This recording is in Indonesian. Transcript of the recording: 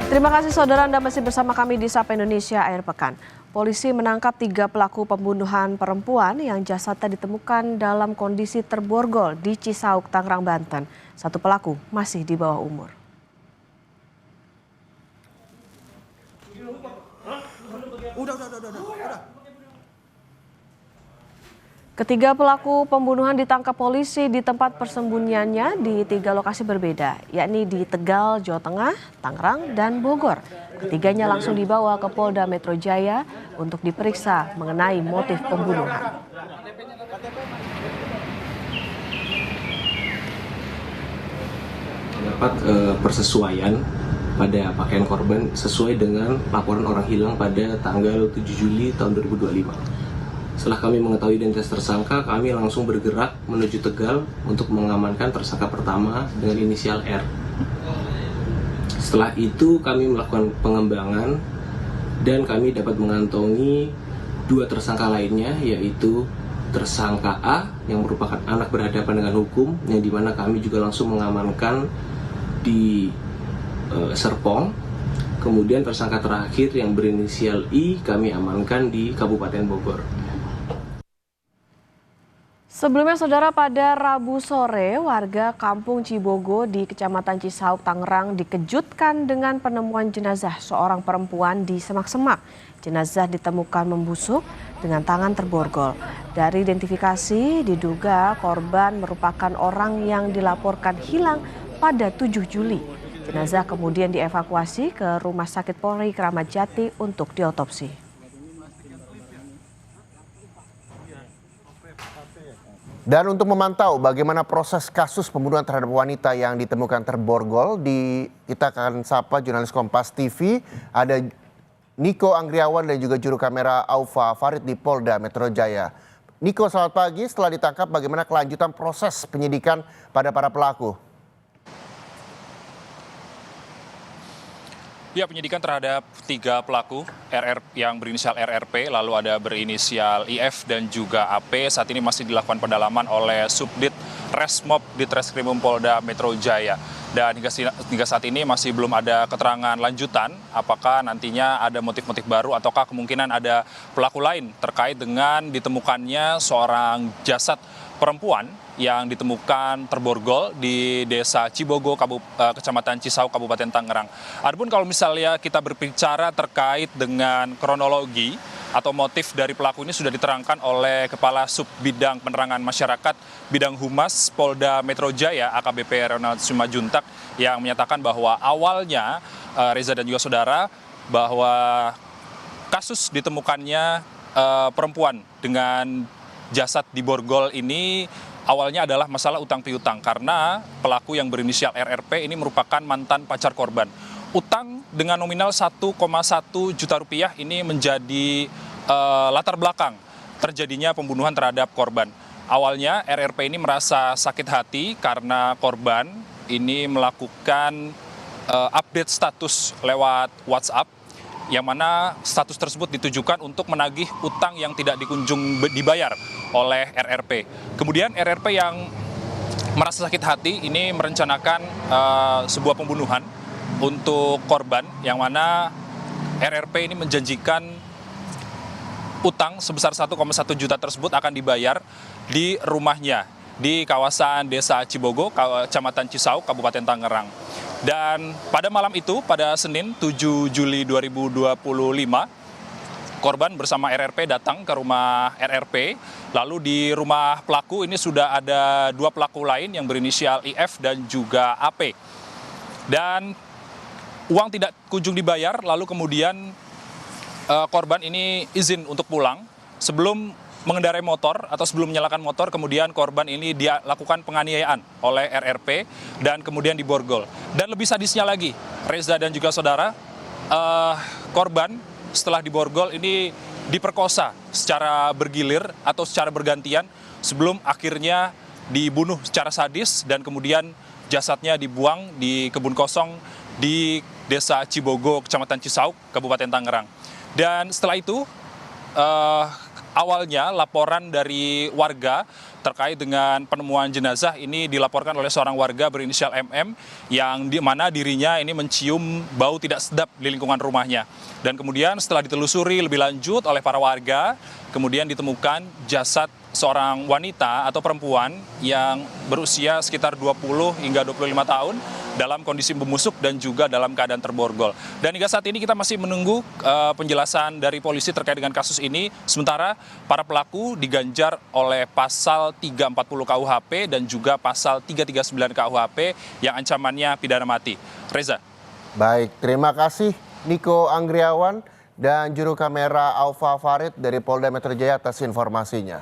Terima kasih saudara, Anda masih bersama kami di Sapa Indonesia Akhir Pekan. Polisi menangkap 3 pelaku pembunuhan perempuan yang jasadnya ditemukan dalam kondisi terborgol di Cisauk, Tangerang, Banten. 1 pelaku masih di bawah umur. Udah. Ketiga pelaku pembunuhan ditangkap polisi di tempat persembunyiannya di 3 lokasi berbeda, yakni di Tegal, Jawa Tengah, Tangerang, dan Bogor. Ketiganya langsung dibawa ke Polda Metro Jaya untuk diperiksa mengenai motif pembunuhan. Dapat persesuaian pada pakaian korban sesuai dengan laporan orang hilang pada tanggal 7 Juli tahun 2025. Setelah kami mengetahui identitas tersangka, kami langsung bergerak menuju Tegal untuk mengamankan tersangka pertama dengan inisial R. Setelah itu kami melakukan pengembangan dan kami dapat mengantongi 2 tersangka lainnya, yaitu tersangka A yang merupakan anak berhadapan dengan hukum, yang dimana kami juga langsung mengamankan di Serpong. Kemudian tersangka terakhir yang berinisial I kami amankan di Kabupaten Bogor. Sebelumnya saudara, pada Rabu sore warga Kampung Cibogo di Kecamatan Cisauk, Tangerang dikejutkan dengan penemuan jenazah seorang perempuan di semak-semak. Jenazah ditemukan membusuk dengan tangan terborgol. Dari identifikasi diduga korban merupakan orang yang dilaporkan hilang pada 7 Juli. Jenazah kemudian dievakuasi ke Rumah Sakit Polri Kramat Jati untuk diotopsi. Dan untuk memantau bagaimana proses kasus pembunuhan terhadap wanita yang ditemukan terborgol, kita akan sapa jurnalis Kompas TV, ada Niko Anggriawan dan juga juru kamera Aufa Farid di Polda Metro Jaya. Niko, selamat pagi. Setelah ditangkap, bagaimana kelanjutan proses penyidikan pada para pelaku? Ya, penyidikan terhadap 3 pelaku yang berinisial RRP, lalu ada berinisial IF dan juga AP saat ini masih dilakukan pendalaman oleh Subdit Resmob Ditreskrimum Polda Metro Jaya. Dan hingga saat ini masih belum ada keterangan lanjutan apakah nantinya ada motif-motif baru ataukah kemungkinan ada pelaku lain terkait dengan ditemukannya seorang jasad perempuan yang ditemukan terborgol di Desa Cibogo, Kecamatan Cisauk, Kabupaten Tangerang. Adapun kalau misalnya kita berbicara terkait dengan kronologi atau motif dari pelaku ini sudah diterangkan oleh Kepala Subbidang Penerangan Masyarakat Bidang Humas Polda Metro Jaya AKBP Ronald Simajuntak yang menyatakan bahwa awalnya Reza dan juga saudara bahwa kasus ditemukannya perempuan dengan jasad di borgol ini awalnya adalah masalah utang piutang karena pelaku yang berinisial RRP ini merupakan mantan pacar korban. Utang dengan nominal 1,1 juta rupiah ini menjadi latar belakang terjadinya pembunuhan terhadap korban. Awalnya RRP ini merasa sakit hati karena korban ini melakukan update status lewat WhatsApp, yang mana status tersebut ditujukan untuk menagih utang yang tidak dikunjung dibayar oleh RRP. Kemudian RRP yang merasa sakit hati ini merencanakan sebuah pembunuhan untuk korban, yang mana RRP ini menjanjikan utang sebesar 1,1 juta tersebut akan dibayar di rumahnya di kawasan Desa Cibogo, Kecamatan Cisauk, Kabupaten Tangerang. Dan pada malam itu, pada Senin 7 Juli 2025, korban bersama RRP datang ke rumah RRP. Lalu di rumah pelaku ini sudah ada 2 pelaku lain yang berinisial IF dan juga AP. Dan uang tidak kunjung dibayar, lalu kemudian korban ini izin untuk pulang. Sebelum mengendarai motor atau sebelum menyalakan motor, kemudian korban ini dia lakukan penganiayaan oleh RRP dan kemudian diborgol. Dan lebih sadisnya lagi, Reza dan juga saudara, korban setelah diborgol ini diperkosa secara bergilir atau secara bergantian sebelum akhirnya dibunuh secara sadis dan kemudian jasadnya dibuang di kebun kosong di Desa Cibogo, Kecamatan Cisauk, Kabupaten Tangerang. Dan setelah itu awalnya laporan dari warga terkait dengan penemuan jenazah ini dilaporkan oleh seorang warga berinisial MM yang di mana dirinya ini mencium bau tidak sedap di lingkungan rumahnya. Dan kemudian setelah ditelusuri lebih lanjut oleh para warga, kemudian ditemukan jasad seorang wanita atau perempuan yang berusia sekitar 20 hingga 25 tahun dalam kondisi membusuk dan juga dalam keadaan terborgol. Dan hingga saat ini kita masih menunggu penjelasan dari polisi terkait dengan kasus ini. Sementara para pelaku diganjar oleh pasal 340 KUHP dan juga pasal 339 KUHP yang ancamannya pidana mati. Reza. Baik, terima kasih Niko Anggriawan dan juru kamera Aufa Farid dari Polda Metro Jaya atas informasinya.